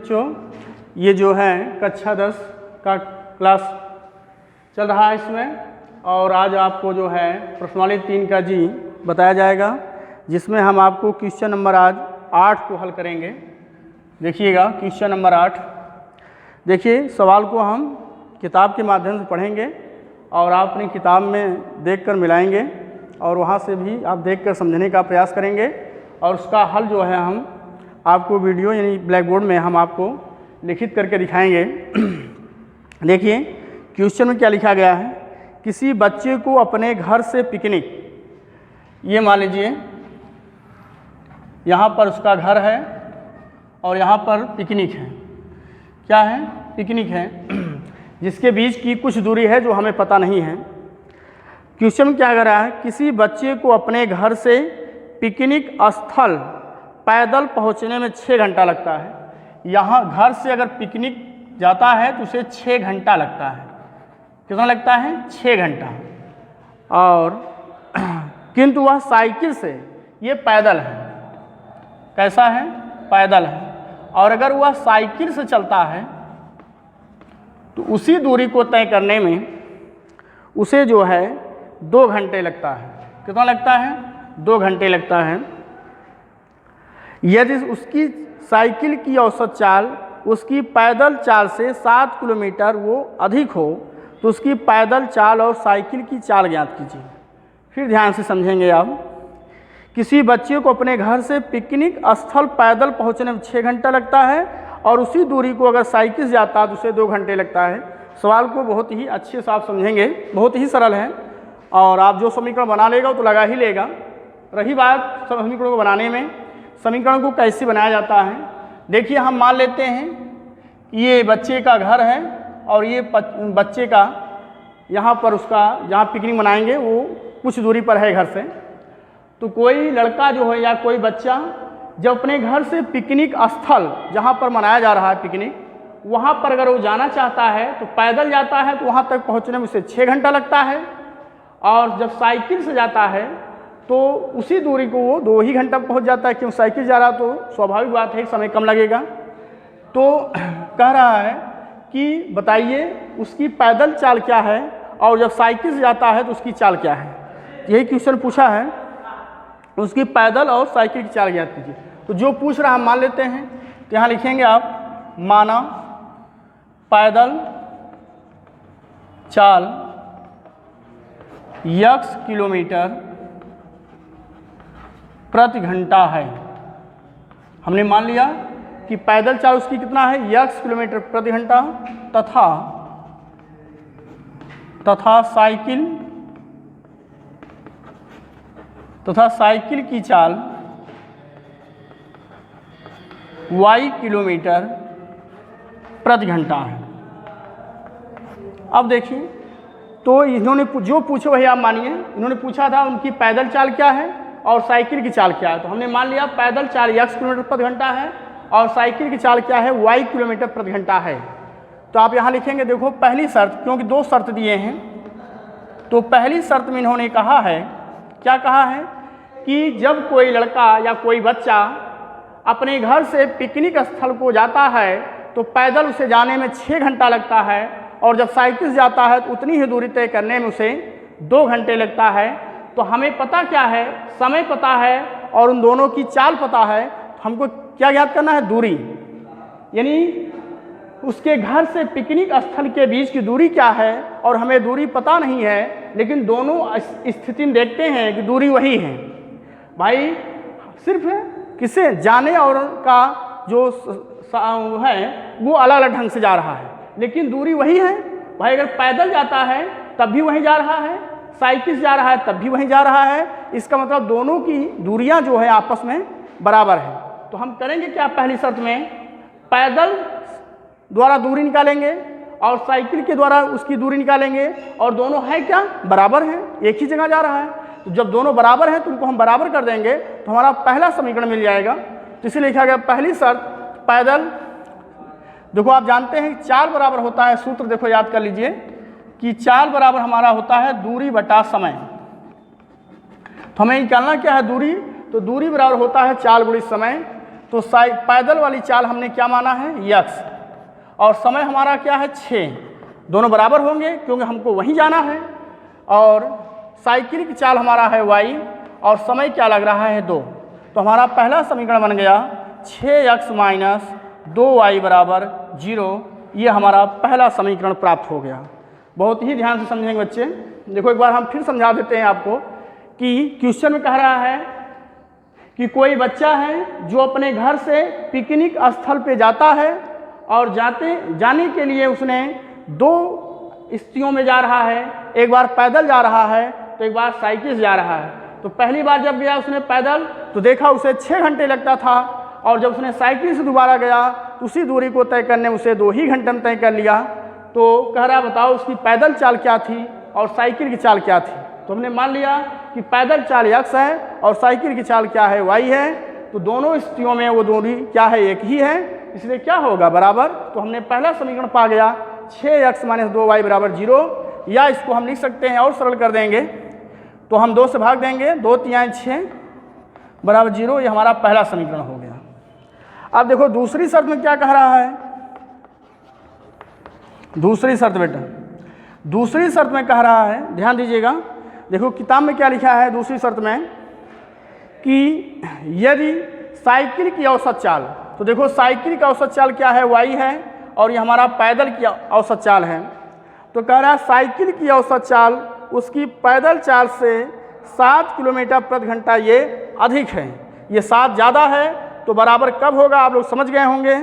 बच्चों, ये जो है कक्षा 10 का क्लास चल रहा है इसमें, और आज आपको जो है प्रश्नावली 3 का जी बताया जाएगा, जिसमें हम आपको क्वेश्चन नंबर आज 8 को हल करेंगे। देखिएगा क्वेश्चन नंबर 8। देखिए सवाल को हम किताब के माध्यम से पढ़ेंगे और आप अपनी किताब में देखकर मिलाएंगे और वहाँ से भी आप देखकर समझने का प्रयास करेंगे, और उसका हल जो है हम आपको वीडियो यानी ब्लैक बोर्ड में हम आपको लिखित करके दिखाएंगे। देखिए क्वेश्चन में क्या लिखा गया है। किसी बच्चे को अपने घर से पिकनिक, ये मान लीजिए यहाँ पर उसका घर है और यहाँ पर पिकनिक है। क्या है? पिकनिक है, जिसके बीच की कुछ दूरी है जो हमें पता नहीं है। क्वेश्चन में क्या कह रहा है, किसी बच्चे को अपने घर से पिकनिक स्थल पैदल पहुंचने में 6 घंटा लगता है। यहाँ घर से अगर पिकनिक जाता है तो उसे 6 घंटा लगता है। कितना लगता है? 6 घंटा। और किंतु वह साइकिल से, ये पैदल है, कैसा है? पैदल है। और अगर वह साइकिल से चलता है तो उसी दूरी को तय करने में उसे जो है 2 घंटे लगता है। कितना लगता है? 2 घंटे लगता है। यदि उसकी साइकिल की औसत चाल उसकी पैदल चाल से 7 किलोमीटर वो अधिक हो तो उसकी पैदल चाल और साइकिल की चाल ज्ञात कीजिए। फिर ध्यान से समझेंगे आप। किसी बच्चे को अपने घर से पिकनिक स्थल पैदल पहुंचने में 6 घंटा लगता है और उसी दूरी को अगर साइकिल से जाता है तो उसे 2 घंटे लगता है। सवाल को बहुत ही अच्छे से आप समझेंगे, बहुत ही सरल है, और आप जो समीकरण बना लेगा तो लगा ही लेगा। रही बात समीकरणों को बनाने में, समीकरण को कैसे बनाया जाता है। देखिए हम मान लेते हैं ये बच्चे का घर है और ये बच्चे का यहाँ पर उसका जहाँ पिकनिक मनाएंगे वो कुछ दूरी पर है घर से। तो कोई लड़का जो है या कोई बच्चा जब अपने घर से पिकनिक स्थल जहाँ पर मनाया जा रहा है पिकनिक, वहाँ पर अगर वो जाना चाहता है तो पैदल जाता है तो वहाँ तक पहुँचने में उसे 6 घंटा लगता है, और जब साइकिल से जाता है तो उसी दूरी को वो 2 ही घंटा पहुँच जाता है, क्यों साइकिल जा रहा तो स्वाभाविक बात है समय कम लगेगा। तो कह रहा है कि बताइए उसकी पैदल चाल क्या है और जब साइकिल से जाता है तो उसकी चाल क्या है। यही क्वेश्चन पूछा है, उसकी पैदल और साइकिल की चाल ज्ञात कीजिए। तो जो पूछ रहा हम मान लेते हैं, तो यहाँ लिखेंगे आप माना पैदल चाल x किलोमीटर प्रति घंटा है। हमने मान लिया कि पैदल चाल उसकी कितना है, x किलोमीटर प्रति घंटा, तथा साइकिल की चाल y किलोमीटर प्रति घंटा है। अब देखिए तो इन्होंने जो पूछे वही आप मानिए। इन्होंने पूछा था उनकी पैदल चाल क्या है और साइकिल की चाल क्या है, तो हमने मान लिया पैदल चाल x किलोमीटर प्रति घंटा है और साइकिल की चाल क्या है, y किलोमीटर प्रति घंटा है। तो आप यहाँ लिखेंगे, देखो पहली शर्त, क्योंकि 2 शर्त दिए हैं, तो पहली शर्त में इन्होंने कहा है, क्या कहा है कि जब कोई लड़का या कोई बच्चा अपने घर से पिकनिक स्थल को जाता है तो पैदल उसे जाने में 6 घंटा लगता है, और जब साइकिल से जाता है तो उतनी ही दूरी तय करने में उसे 2 घंटे लगता है। तो हमें पता क्या है, समय पता है और उन दोनों की चाल पता है। तो हमको क्या ज्ञात करना है, दूरी, यानी उसके घर से पिकनिक स्थल के बीच की दूरी क्या है, और हमें दूरी पता नहीं है, लेकिन दोनों स्थिति में देखते हैं कि दूरी वही है। भाई सिर्फ किसे जाने और का जो है वो अलग अलग ढंग से जा रहा है, लेकिन दूरी वही है। भाई अगर पैदल जाता है तब भी वहीं जा रहा है, साइकिल से जा रहा है तब भी वहीं जा रहा है। इसका मतलब दोनों की दूरियां जो है आपस में बराबर है। तो हम करेंगे क्या, पहली शर्त में पैदल द्वारा दूरी निकालेंगे और साइकिल के द्वारा उसकी दूरी निकालेंगे, और दोनों है क्या, बराबर हैं, एक ही जगह जा रहा है। तो जब दोनों बराबर हैं तो उनको हम बराबर कर देंगे तो हमारा पहला समीकरण मिल जाएगा। तो इसीलिए लिखा गया पहली शर्त पैदल। देखो आप जानते हैं चाल बराबर होता है, सूत्र देखो याद कर लीजिए कि चाल बराबर हमारा होता है दूरी बटा समय। तो हमें निकालना क्या है, दूरी, तो दूरी बराबर होता है चाल गुणित समय। तो पैदल वाली चाल हमने क्या माना है, यक्स, और समय हमारा क्या है 6, दोनों बराबर होंगे क्योंकि हमको वहीं जाना है। और साइकिल की चाल हमारा है y और समय क्या लग रहा है 2। तो हमारा पहला समीकरण बन गया 6x माइनस 2y बराबर 0। ये हमारा पहला समीकरण प्राप्त हो गया। बहुत ही ध्यान से समझेंगे बच्चे। देखो एक बार हम फिर समझा देते हैं आपको कि क्वेश्चन में कह रहा है कि कोई बच्चा है जो अपने घर से पिकनिक स्थल पे जाता है और जाने के लिए उसने 2 स्थितियों में जा रहा है, एक बार पैदल जा रहा है तो एक बार साइकिल से जा रहा है। तो पहली बार जब गया उसने पैदल तो देखा उसे 6 घंटे लगता था, और जब उसने साइकिल से दोबारा गया तो उसी दूरी को तय करने उसे 2 ही घंटे में तय कर लिया। तो कह रहा बताओ उसकी पैदल चाल क्या थी और साइकिल की चाल क्या थी। तो हमने मान लिया कि पैदल चाल x है और साइकिल की चाल क्या है, y है। तो दोनों स्थितियों में वो दूरी क्या है, एक ही है, इसलिए क्या होगा बराबर। तो हमने पहला समीकरण पा गया 6x माइनस 2y बराबर 0, या इसको हम लिख सकते हैं और सरल कर देंगे तो हम 2 से भाग देंगे, 2 तिहाई 6 बराबर 0। ये हमारा पहला समीकरण हो गया। अब देखो दूसरी शर्त में क्या कह रहा है, दूसरी शर्त बेटा, दूसरी शर्त में कह रहा है, ध्यान दीजिएगा। देखो किताब में क्या लिखा है दूसरी शर्त में कि यदि साइकिल की औसत चाल, तो देखो साइकिल की औसत चाल क्या है, y है, और ये हमारा पैदल की औसत चाल है। तो कह रहा है साइकिल की औसत चाल उसकी पैदल चाल से 7 किलोमीटर प्रति घंटा ये अधिक है, ये 7 ज़्यादा है। तो बराबर कब होगा आप लोग समझ गए होंगे।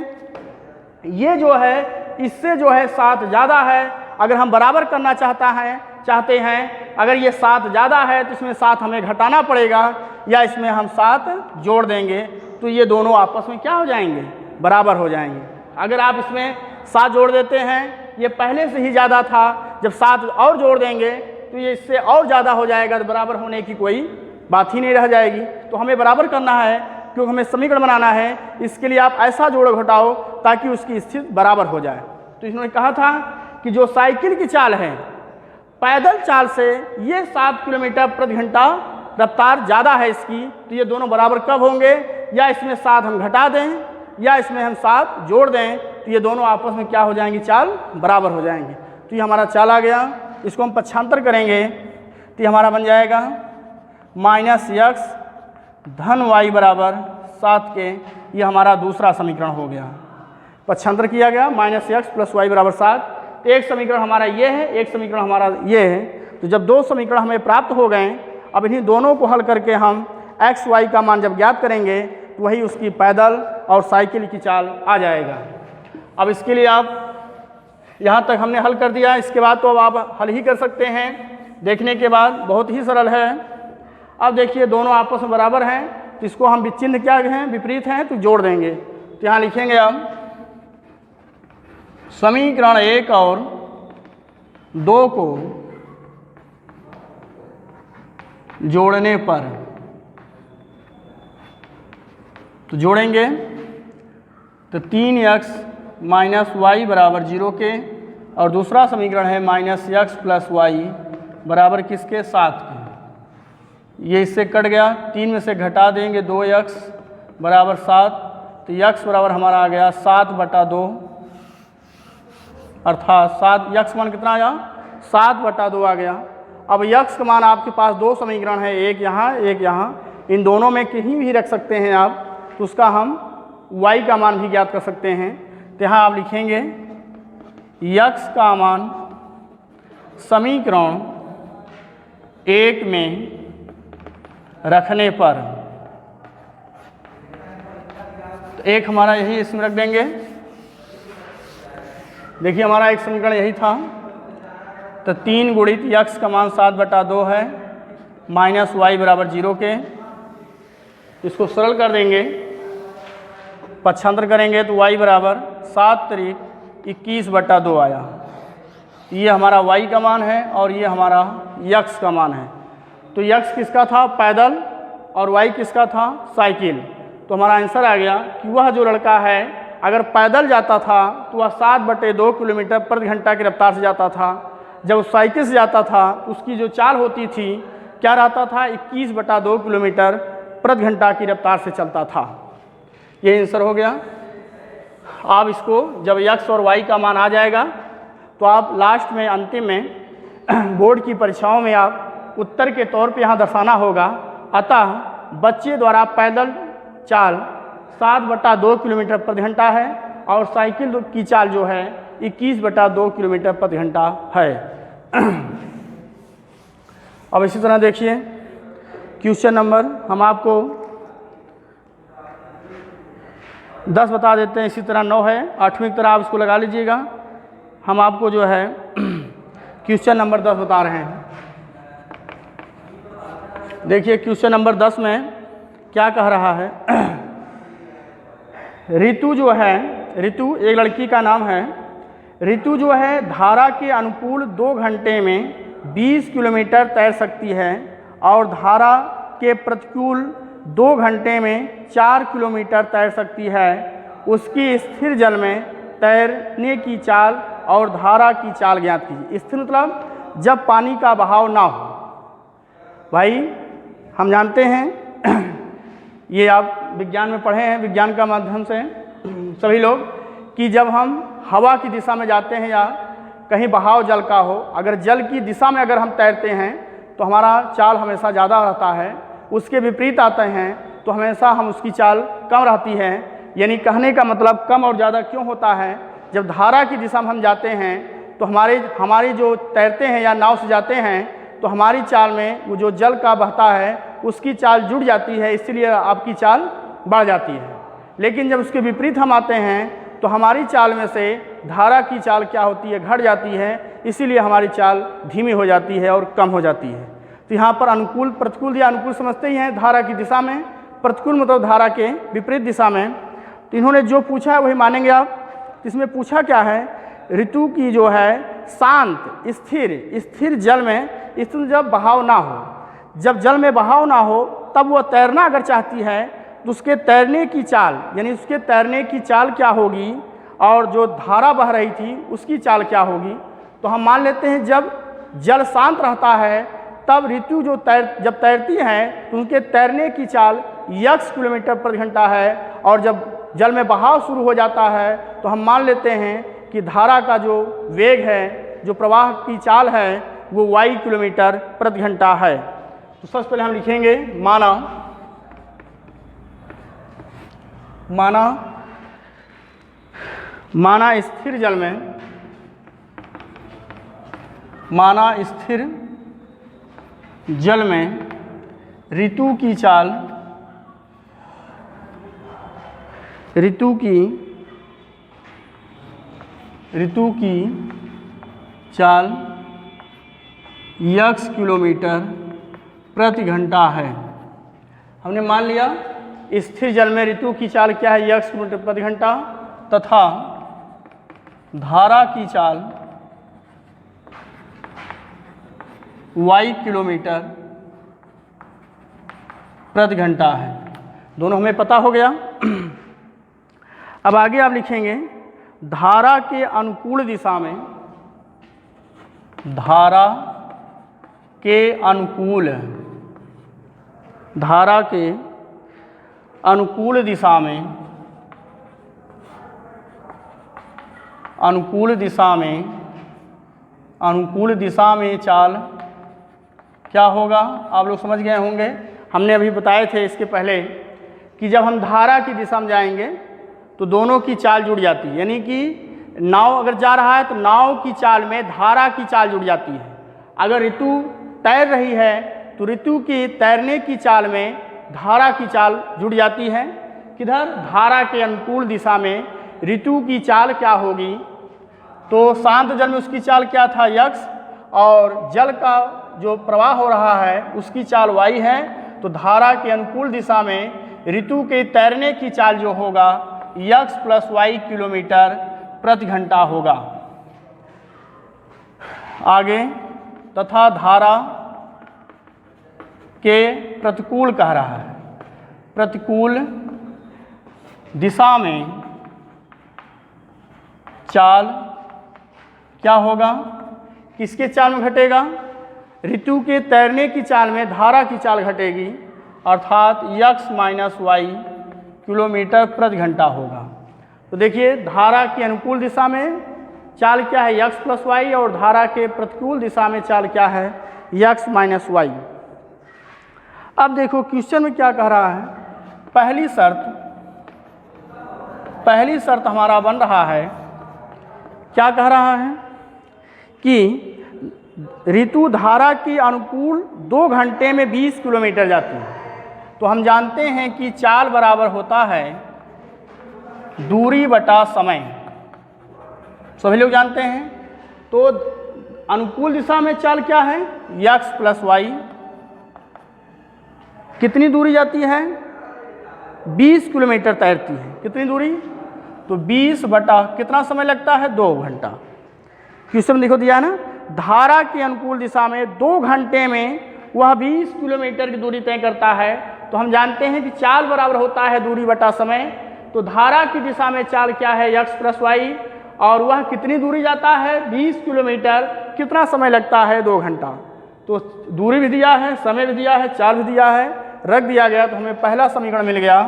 ये जो है इससे जो है 7 ज़्यादा है, अगर हम बराबर करना चाहते हैं, अगर ये 7 ज़्यादा है तो इसमें 7 हमें घटाना पड़ेगा या इसमें हम 7 जोड़ देंगे, तो ये दोनों आपस में क्या हो जाएंगे, बराबर हो जाएंगे। अगर आप इसमें 7 जोड़ देते हैं, ये पहले से ही ज़्यादा था, जब 7 और जोड़ देंगे तो ये इससे और ज़्यादा हो जाएगा, तो बराबर होने की कोई बात ही नहीं रह जाएगी। तो हमें बराबर करना है क्योंकि हमें समीकरण बनाना है, इसके लिए आप ऐसा जोड़ घटाओ ताकि उसकी स्थिति बराबर हो जाए। तो इन्होंने कहा था कि जो साइकिल की चाल है पैदल चाल से ये 7 किलोमीटर प्रति घंटा रफ्तार ज़्यादा है इसकी, तो ये दोनों बराबर कब होंगे, या इसमें 7 हम घटा दें या इसमें हम 7 जोड़ दें, तो ये दोनों आपस में क्या हो जाएंगी, चाल बराबर हो जाएंगे। तो ये हमारा चाल आ गया। इसको हम पक्षांतर करेंगे तो ये हमारा बन जाएगा -x धन y बराबर 7 के। ये हमारा दूसरा समीकरण हो गया, पक्षांतर किया गया -x प्लस y बराबर 7। तो एक समीकरण हमारा ये है, एक समीकरण हमारा ये है। तो जब 2 समीकरण हमें प्राप्त हो गए, अब इन्हीं दोनों को हल करके हम x y का मान जब ज्ञात करेंगे तो वही उसकी पैदल और साइकिल की चाल आ जाएगा। अब इसके लिए आप यहाँ तक हमने हल कर दिया, इसके बाद तो अब आप हल ही कर सकते हैं। देखने के बाद बहुत ही सरल है। अब देखिए दोनों आपस में बराबर हैं, तो इसको हम चिन्ह क्या हैं, विपरीत हैं, तो जोड़ देंगे। तो यहाँ लिखेंगे हम समीकरण 1 और 2 को जोड़ने पर, तो जोड़ेंगे तो 3x माइनस y बराबर 0 के, और दूसरा समीकरण है -x प्लस y बराबर किसके, 7 के। ये इससे कट गया, 3 में से घटा देंगे 2x बराबर 7, तो x बराबर हमारा आ गया 7/2, अर्थात 7 x मान कितना आया, 7/2 आ गया। अब x का मान आपके पास 2 समीकरण है, एक यहाँ एक यहाँ, इन दोनों में कहीं भी रख सकते हैं आप, तो उसका हम y का मान भी ज्ञात कर सकते हैं। तो यहाँ आप लिखेंगे x का मान समीकरण 1 में रखने पर, तो एक हमारा यही इसमें रख देंगे। देखिए हमारा एक समीकरण यही था, तो 3 गुणित x का मान 7/2 है, -y बराबर 0 के। इसको सरल कर देंगे, पक्षांतर करेंगे तो y बराबर 7 तरीक 21/2 आया। ये हमारा y का मान है और ये हमारा x का मान है। तो x किसका था, पैदल, और y किसका था, साइकिल। तो हमारा आंसर आ गया कि वह जो लड़का है अगर पैदल जाता था तो वह 7/2 किलोमीटर प्रति घंटा की रफ्तार से जाता था। जब साइकिल से जाता था उसकी जो चाल होती थी क्या रहता था, 21/2 किलोमीटर प्रति घंटा की रफ्तार से चलता था। ये आंसर हो गया। आप इसको जब x और y का मान आ जाएगा तो आप लास्ट में अंतिम में बोर्ड की परीक्षाओं में आप उत्तर के तौर पे यहाँ दर्शाना होगा। अतः बच्चे द्वारा पैदल चाल 7/2 किलोमीटर प्रति घंटा है और साइकिल की चाल जो है 21/2 किलोमीटर प्रति घंटा है। अब इसी तरह देखिए क्वेश्चन नंबर हम आपको 10 बता देते हैं, इसी तरह 9 है, 8वीं की तरह आप इसको लगा लीजिएगा। हम आपको जो है क्वेश्चन नंबर 10 बता रहे हैं। देखिए क्वेश्चन नंबर 10 में क्या कह रहा है। ऋतु जो है, ऋतु एक लड़की का नाम है, ऋतु जो है धारा के अनुकूल 2 घंटे में 20 किलोमीटर तैर सकती है और धारा के प्रतिकूल 2 घंटे में 4 किलोमीटर तैर सकती है। उसकी स्थिर जल में तैरने की चाल और धारा की चाल ज्ञात कीजिए। स्थिर मतलब जब पानी का बहाव ना हो। भाई हम जानते हैं ये आप विज्ञान में पढ़े हैं, विज्ञान का माध्यम से सभी लोग, कि जब हम हवा की दिशा में जाते हैं या कहीं बहाव जल का हो, अगर जल की दिशा में अगर हम तैरते हैं तो हमारा चाल हमेशा ज़्यादा रहता है, उसके विपरीत आते हैं तो हमेशा हम उसकी चाल कम रहती है। यानी कहने का मतलब कम और ज़्यादा क्यों होता है, जब धारा की दिशा में हम जाते हैं तो हमारी जो तैरते हैं या नाव से जाते हैं तो हमारी चाल में वो जो जल का बहता है उसकी चाल जुड़ जाती है, इसलिए आपकी चाल बढ़ जाती है। लेकिन जब उसके विपरीत हम आते हैं तो हमारी चाल में से धारा की चाल क्या होती है, घट जाती है, इसीलिए हमारी चाल धीमी हो जाती है और कम हो जाती है। तो यहाँ पर अनुकूल प्रतिकूल या अनुकूल समझते ही हैं, धारा की दिशा में, प्रतिकूल मतलब धारा के विपरीत दिशा में। तो इन्होंने जो पूछा है वही मानेंगे आप। इसमें पूछा क्या है, ऋतु की जो है शांत स्थिर जल में, स्थिर जब बहाव ना हो, जब जल में बहाव ना हो तब वह तैरना अगर चाहती है तो उसके तैरने की चाल, यानी उसके तैरने की चाल क्या होगी और जो धारा बह रही थी उसकी चाल क्या होगी। तो हम मान लेते हैं जब जल शांत रहता है तब ऋतु जो जब तैरती है तो उनके तैरने की चाल x किलोमीटर प्रति घंटा है, और जब जल में बहाव शुरू हो जाता है तो हम मान लेते हैं कि धारा का जो वेग है, जो प्रवाह की चाल है, वो y किलोमीटर प्रति घंटा है। तो सबसे पहले हम लिखेंगे माना स्थिर जल में, माना स्थिर जल में ऋतु की चाल, ऋतु की चाल x किलोमीटर प्रति घंटा है। हमने मान लिया स्थिर जल में ऋतु की चाल क्या है, x किलोमीटर प्रति घंटा, तथा धारा की चाल y किलोमीटर प्रति घंटा है। दोनों हमें पता हो गया। अब आगे आप लिखेंगे धारा के अनुकूल दिशा में, धारा के अनुकूल, धारा के अनुकूल दिशा में, अनुकूल दिशा में चाल क्या होगा, आप लोग समझ गए होंगे। हमने अभी बताए थे इसके पहले कि जब हम धारा की दिशा में जाएंगे तो दोनों की चाल जुड़ जाती है, यानी कि नाव अगर जा रहा है तो नाव की चाल में धारा की चाल जुड़ जाती है। अगर ऋतु तैर रही है तो ऋतु की तैरने की चाल में धारा की चाल जुड़ जाती है। किधर, धारा के अनुकूल दिशा में ऋतु की चाल क्या होगी, तो शांत जल में उसकी चाल क्या था x, और जल का जो प्रवाह हो रहा है उसकी चाल y है। तो धारा के अनुकूल दिशा में ऋतु के तैरने की चाल जो होगा x + y किलोमीटर प्रति घंटा होगा। आगे, तथा धारा के प्रतिकूल कह रहा है, प्रतिकूल दिशा में चाल क्या होगा, किसके चाल में घटेगा, ऋतु के तैरने की चाल में धारा की चाल घटेगी, अर्थात x - y किलोमीटर प्रति घंटा होगा। तो देखिए धारा की अनुकूल दिशा में चाल क्या है x प्लस वाई, और धारा के प्रतिकूल दिशा में चाल क्या है x माइनस वाई। अब देखो क्वेश्चन में क्या कह रहा है, पहली शर्त हमारा बन रहा है, क्या कह रहा है कि ऋतु धारा की अनुकूल 2 घंटे में 20 किलोमीटर जाती है। तो हम जानते हैं कि चाल बराबर होता है दूरी बटा समय, सभी लोग जानते हैं। तो अनुकूल दिशा में चाल क्या है x प्लस वाई, कितनी दूरी जाती है 20 किलोमीटर तैरती है, कितनी दूरी, तो 20 बटा कितना समय लगता है 2 घंटा। क्वेश्चन देखो दिया है ना, धारा की अनुकूल दिशा में 2 घंटे में वह 20 किलोमीटर की दूरी तय करता है। तो हम जानते हैं कि चाल बराबर होता है दूरी बटा समय। तो धारा की दिशा में चाल क्या है x प्लस वाई, और वह कितनी दूरी जाता है 20 किलोमीटर, कितना समय लगता है 2 घंटा। तो दूरी भी दिया है, समय भी दिया है, चाल भी दिया है, रख दिया गया। तो हमें पहला समीकरण मिल गया,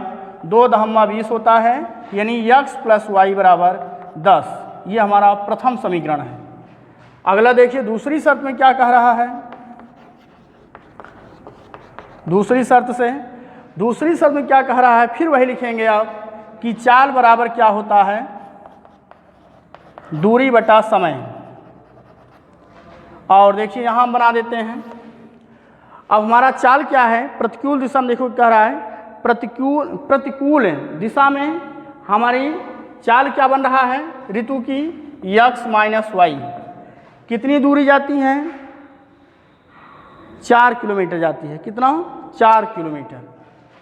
2 दहम्मा 20 होता है, यानी x प्लस वाई बराबर 10। ये हमारा प्रथम समीकरण है। अगला देखिए दूसरी शर्त में क्या कह रहा है, दूसरी शर्त में क्या कह रहा है, फिर वही लिखेंगे आप कि चाल बराबर क्या होता है दूरी बटा समय। और देखिए यहाँ हम बना देते हैं। अब हमारा चाल क्या है प्रतिकूल दिशा में, देखो कह रहा है प्रतिकूल दिशा में हमारी चाल क्या बन रहा है ऋतु की x माइनस वाई, कितनी दूरी जाती है 4 किलोमीटर जाती है, कितना 4 किलोमीटर,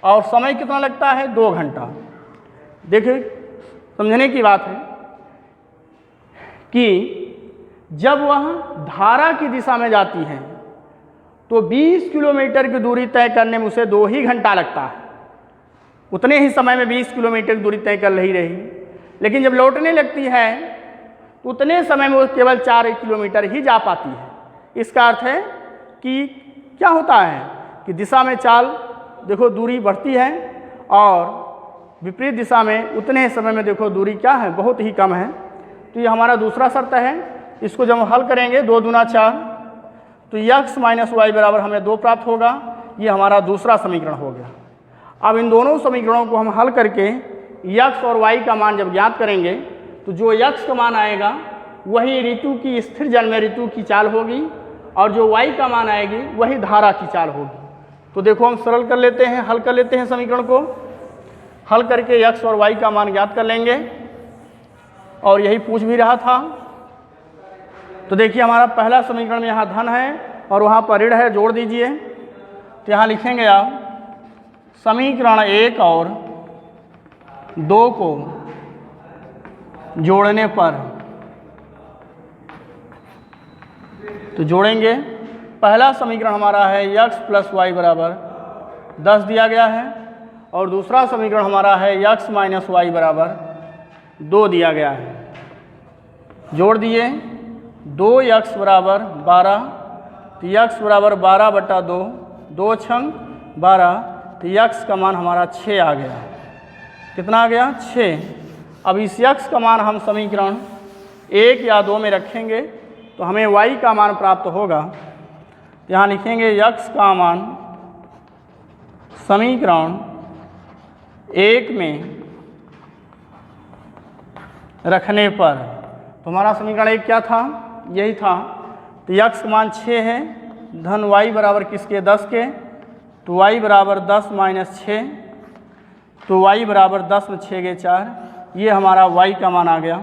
और समय कितना लगता है 2 घंटा। देखिए समझने की बात है कि जब वह धारा की दिशा में जाती है तो 20 किलोमीटर की दूरी तय करने में उसे 2 ही घंटा लगता है, उतने ही समय में 20 किलोमीटर की दूरी तय कर ही रही। लेकिन जब लौटने लगती है तो उतने समय में वो केवल 4 किलोमीटर ही जा पाती है। इसका अर्थ है कि क्या होता है कि दिशा में चाल देखो दूरी बढ़ती है, और विपरीत दिशा में उतने समय में देखो दूरी क्या है बहुत ही कम है। तो ये हमारा दूसरा शर्त है। इसको जब हम हल करेंगे 2 दूना 4, तो x माइनस वाई बराबर हमें 2 प्राप्त होगा। ये हमारा दूसरा समीकरण हो गया। अब इन दोनों समीकरणों को हम हल करके x और y का मान जब ज्ञात करेंगे तो जो x का मान आएगा वही ऋतु की स्थिर जल में ऋतु की चाल होगी, और जो y का मान आएगी वही धारा की चाल होगी। तो देखो हम सरल कर लेते हैं, हल कर लेते हैं समीकरण को। हल करके x और y का मान ज्ञात कर लेंगे, और यही पूछ भी रहा था। तो देखिए हमारा पहला समीकरण में यहाँ धन है और वहाँ पर ऋण है, जोड़ दीजिए। तो यहाँ लिखेंगे आप समीकरण 1 और 2 को जोड़ने पर, तो जोड़ेंगे। पहला समीकरण हमारा है x प्लस वाई बराबर 10 दिया गया है, और दूसरा समीकरण हमारा है x माइनस वाई बराबर 2 दिया गया है। जोड़ दिए, 2x बराबर 12, तो x बराबर 12 बटा 2, 2 छंग 12, तो x का मान हमारा 6 आ गया। कितना आ गया 6। अब इस x का मान हम समीकरण 1 या 2 में रखेंगे तो हमें y का मान प्राप्त होगा। यहाँ लिखेंगे x का मान समीकरण 1 में रखने पर, तो हमारा समीकरण 1 क्या था, यही था। तो x का मान 6 है, धन y बराबर किसके 10 के, तो y बराबर 10 माइनस 6, तो y बराबर 10 में 6 के 4, ये हमारा y का मान आ गया।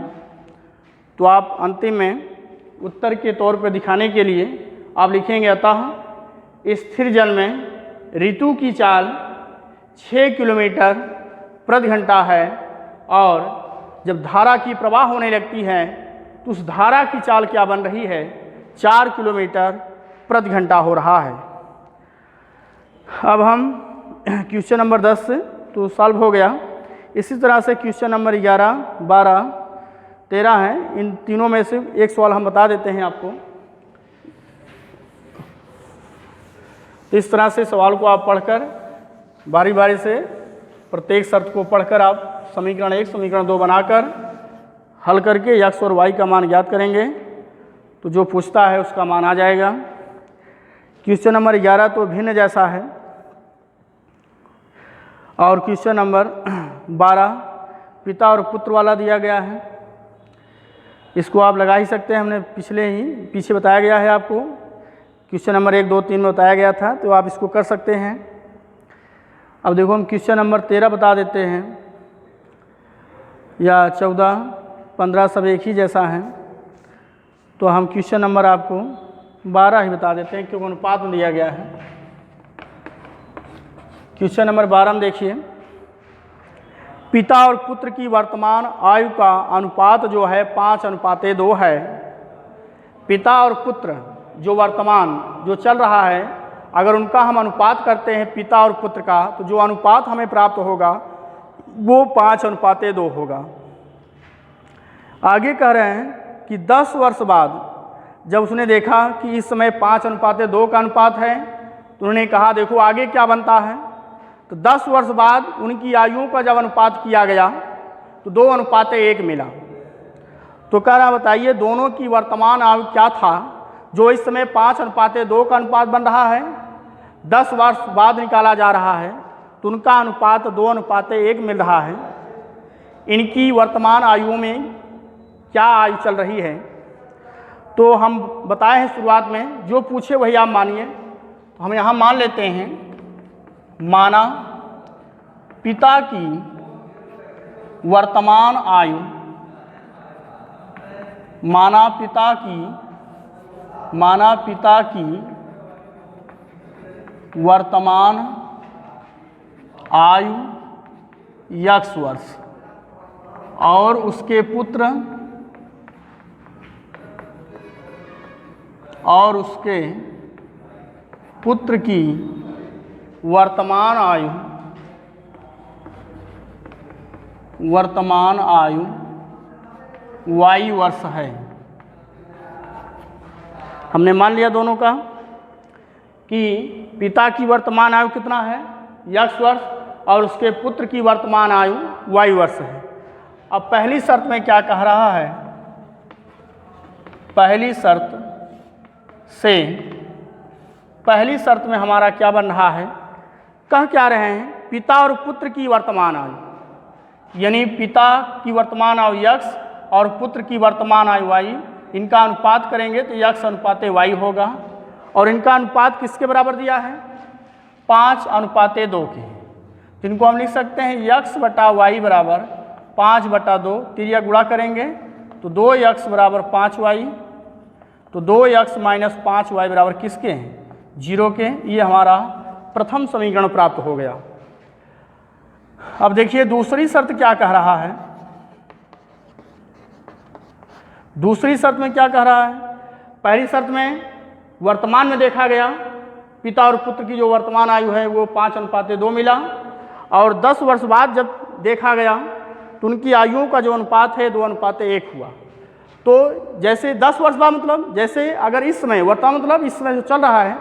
तो आप अंतिम में उत्तर के तौर पर दिखाने के लिए आप लिखेंगे अतः स्थिर जल में ऋतु की चाल 6 किलोमीटर प्रति घंटा है, और जब धारा की प्रवाह होने लगती है तो उस धारा की चाल क्या बन रही है 4 किलोमीटर प्रति घंटा हो रहा है। अब हम क्वेश्चन नंबर 10 तो सॉल्व हो गया। इसी तरह से क्वेश्चन नंबर 11, 12, 13 है। इन तीनों में से एक सवाल हम बता देते हैं आपको। तो इस तरह से सवाल को आप पढ़कर बारी बारी से प्रत्येक शर्त को पढ़कर आप समीकरण 1 समीकरण 2 बनाकर हल करके x और y का मान ज्ञात करेंगे तो जो पूछता है उसका मान आ जाएगा। क्वेश्चन नंबर 11 तो भिन्न जैसा है और क्वेश्चन नंबर 12 पिता और पुत्र वाला दिया गया है। इसको आप लगा ही सकते हैं, हमने पीछे बताया गया है आपको। क्वेश्चन नंबर 1, 2, 3 में बताया गया था, तो आप इसको कर सकते हैं। अब देखो हम क्वेश्चन नंबर 13 बता देते हैं, या 14, 15 सब एक ही जैसा है, तो हम क्वेश्चन नंबर आपको 12 ही बता देते हैं क्योंकि अनुपात में दिया गया है। क्वेश्चन नंबर 12 में देखिए, पिता और पुत्र की वर्तमान आयु का अनुपात जो है 5:2 है। पिता और पुत्र जो वर्तमान जो चल रहा है, अगर उनका हम अनुपात करते हैं पिता और पुत्र का, तो जो अनुपात हमें प्राप्त होगा वो 5:2 होगा। आगे कह रहे हैं कि 10 वर्ष बाद जब उसने देखा कि इस समय 5:2 का अनुपात है, तो उन्होंने कहा देखो आगे क्या बनता है। तो 10 वर्ष बाद उनकी आयुओं का जब अनुपात किया गया तो 2:1 मिला। तो कह रहा बताइए दोनों की वर्तमान आयु क्या था जो इस समय 5:2 का अनुपात बन रहा है, 10 वर्ष बाद निकाला जा रहा है, तो उनका अनुपात 2:1 मिल रहा है। इनकी वर्तमान आयुओं में क्या आयु चल रही है, तो हम बताए हैं शुरुआत में, जो पूछे वही आप मानिए। तो हम यहाँ मान लेते हैं, माना पिता की वर्तमान आयु, माना पिता की वर्तमान आयु x वर्ष और उसके पुत्र की वर्तमान आयु y वर्ष है। हमने मान लिया दोनों का कि पिता की वर्तमान आयु कितना है x वर्ष और उसके पुत्र की वर्तमान आयु y वर्ष है। अब पहली शर्त में क्या कह रहा है, पहली शर्त में हमारा क्या बन रहा है, कह क्या रहे हैं, पिता और पुत्र की वर्तमान आयु, यानी पिता की वर्तमान आयु x और पुत्र की वर्तमान आयु y, इनका अनुपात करेंगे तो x:y होगा। और इनका अनुपात किसके बराबर दिया है, 5:2 के। जिनको हम लिख सकते हैं x/y बराबर 5/2, तिरिया गुणा करेंगे तो 2x बराबर 5y, तो 2x - 5y बराबर किसके हैं, 0 के। ये हमारा प्रथम समीकरण प्राप्त हो गया। अब देखिए दूसरी शर्त क्या कह रहा है, दूसरी शर्त में क्या कह रहा है, पहली शर्त में वर्तमान में देखा गया पिता और पुत्र की जो वर्तमान आयु है वो 5:2 मिला, और 10 वर्ष बाद जब देखा गया तो उनकी आयुओं का जो अनुपात है 2:1 हुआ। तो जैसे 10 वर्ष बाद मतलब जैसे अगर इस समय वर्तमान मतलब इस समय जो चल रहा है,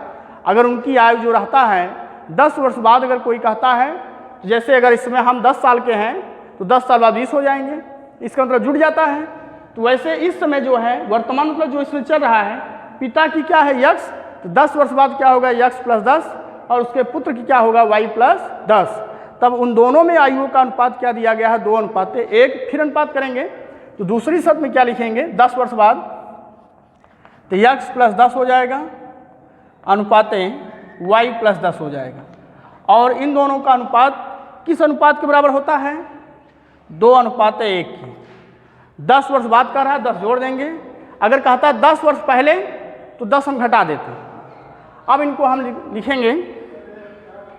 अगर उनकी आयु जो रहता है 10 वर्ष बाद अगर कोई कहता है, तो जैसे अगर इस समय हम 10 साल के हैं तो 10 साल बाद 20 हो जाएंगे, इसका मतलब जुड़ जाता है। तो वैसे इस समय जो है वर्तमान मतलब जो इसमें चल रहा है, पिता की क्या है x, तो 10 वर्ष बाद क्या होगा x + 10, और उसके पुत्र की क्या होगा y + 10। तब उन दोनों में आयुओं का अनुपात क्या दिया गया है, 2:1। फिर अनुपात करेंगे तो दूसरी शर्त में क्या लिखेंगे, 10 वर्ष बाद तो x + 10 हो जाएगा, अनुपात y + 10 हो जाएगा। और इन दोनों का अनुपात किस अनुपात के बराबर होता है, 2:1 की। 10 वर्ष बाद का रहा 10 जोड़ देंगे, अगर कहता 10 वर्ष पहले तो 10 हम घटा देते। अब इनको हम लिखेंगे,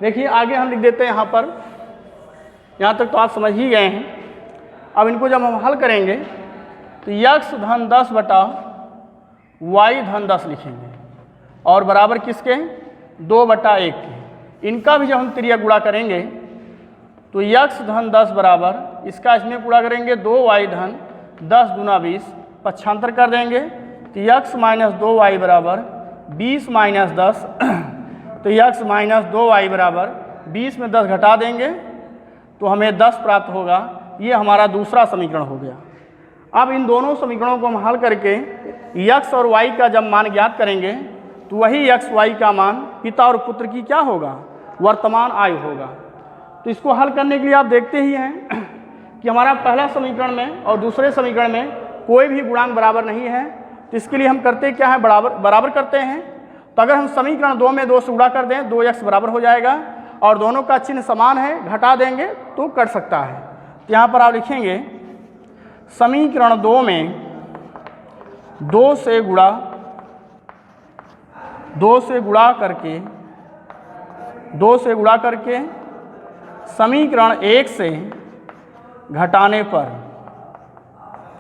देखिए आगे हम लिख देते हैं यहाँ पर, यहाँ तक तो आप समझ ही गए हैं। अब इनको जब हम हल करेंगे तो x-10/y-10 लिखेंगे और बराबर किसके, 2/1 के। इनका भी जब हम त्रिया गुणा करेंगे तो x-10 बराबर, इसका इसमें गुणा करेंगे 2y-10 10 × 20, पक्षांतर कर देंगे तो x - 2y बराबर 20 - 10, तो x - 2y बराबर 20 में 10 घटा देंगे तो हमें 10 प्राप्त होगा। ये हमारा दूसरा समीकरण हो गया। अब इन दोनों समीकरणों को हम हल करके x और y का जब मान ज्ञात करेंगे तो वही x y का मान पिता और पुत्र की क्या होगा, वर्तमान आयु होगा। तो इसको हल करने के लिए आप देखते ही हैं कि हमारा पहला समीकरण में और दूसरे समीकरण में कोई भी गुणांक बराबर नहीं है। तो इसके लिए हम करते क्या है, बराबर करते हैं। तो अगर हम समीकरण 2 में 2 से गुणा कर दें 2x बराबर हो जाएगा और दोनों का चिन्ह समान है, घटा देंगे तो कट सकता है। तो यहाँ पर आप लिखेंगे समीकरण 2 में 2 से गुणा करके समीकरण 1 से घटाने पर,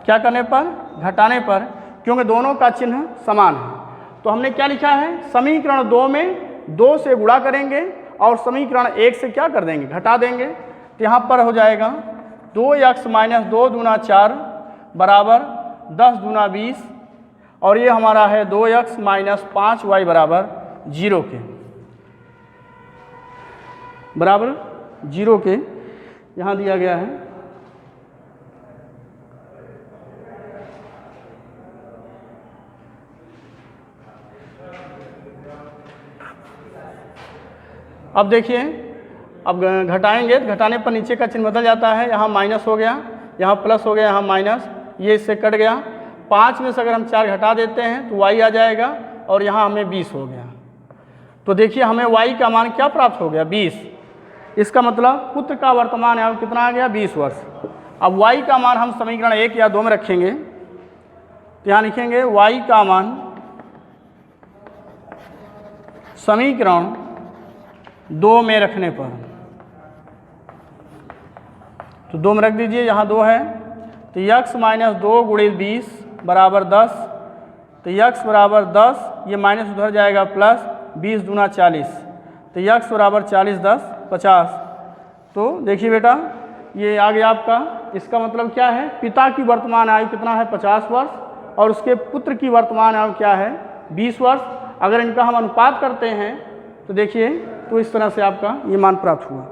क्या करने पर, घटाने पर, क्योंकि दोनों का चिन्ह समान है। तो हमने क्या लिखा है, समीकरण 2 में 2 से गुणा करेंगे और समीकरण 1 से क्या कर देंगे, घटा देंगे। तो यहाँ पर हो जाएगा 2x - 2 दूना 4 बराबर 10 दूना 20 और ये हमारा है 2x - 5y बराबर 0 के, बराबर 0 के यहाँ दिया गया है। अब देखिए, अब घटाएंगे, घटाने पर नीचे का चिन्ह बदल जाता है। यहाँ माइनस हो गया, यहाँ प्लस हो गया, यहाँ माइनस, ये इससे कट गया। 5 में से अगर हम 4 घटा देते हैं तो y आ जाएगा और यहाँ हमें 20 हो गया। तो देखिए हमें y का मान क्या प्राप्त हो गया, 20। इसका मतलब पुत्र का वर्तमान आयु कितना आ गया, 20 वर्ष। अब y का मान हम समीकरण 1 या 2 में रखेंगे। तो यहाँ लिखेंगे y का मान समीकरण 2 में रखने पर, तो 2 में रख दीजिए, यहाँ 2 है। तो x - 2 × 20 बराबर 10। तो x बराबर 10, ये माइनस उधर जाएगा प्लस, 20 दूना 40। तो x बराबर 40 10 50। तो देखिए बेटा ये आ गया आपका। इसका मतलब क्या है, पिता की वर्तमान आयु कितना है, 50 वर्ष और उसके पुत्र की वर्तमान आयु क्या है, 20 वर्ष। अगर इनका हम अनुपात करते हैं तो देखिए, तो इस तरह से आपका ये मान प्राप्त हुआ।